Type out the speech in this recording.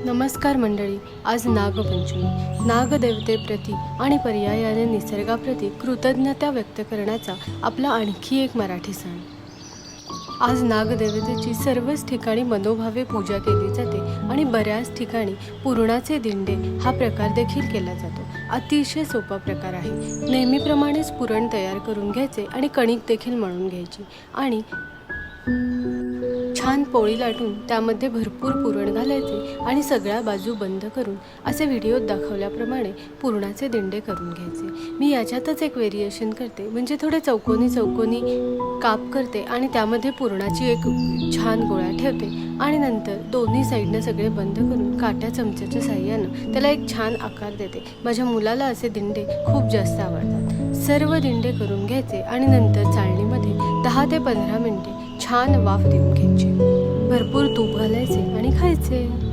नमस्कार मंडळी. आज नागपंचमी. नागदेवतेप्रती आणि पर्यायाने निसर्गाप्रती कृतज्ञता व्यक्त करण्याचा आपला आणखी एक मराठी सण. आज नागदेवतेची सर्वच ठिकाणी मनोभावे पूजा केली जाते आणि बऱ्याच ठिकाणी पुरणाचे दिंडे हा प्रकार देखील केला जातो. अतिशय सोपा प्रकार आहे. नेहमीप्रमाणेच पुरण तयार करून घ्यायचे आणि कणिक देखील मळून घ्यायची आणि छान पोळी लाटून त्यामध्ये भरपूर पुरण घालायचे आणि सगळ्या बाजू बंद करून असे व्हिडिओत दाखवल्याप्रमाणे पुरणाचे दिंडे करून घ्यायचे. मी याच्यातच एक व्हेरिएशन करते, म्हणजे थोडे चौकोनी चौकोनी काप करते आणि त्यामध्ये पुरणाची एक छान गोळा ठेवते आणि नंतर दोन्ही साईडनं सगळे बंद करून काट्या चमच्याच्या साहाय्यानं त्याला एक छान आकार देते. माझ्या मुलाला असे दिंडे खूप जास्त आवडतात. सर्व दिंडे करून घ्यायचे आणि नंतर चाळणीमध्ये 10 ते 15 मिनिटे छान वाफ देऊन घ्यायची. भरपूर तूप घालायचे आणि खायचे.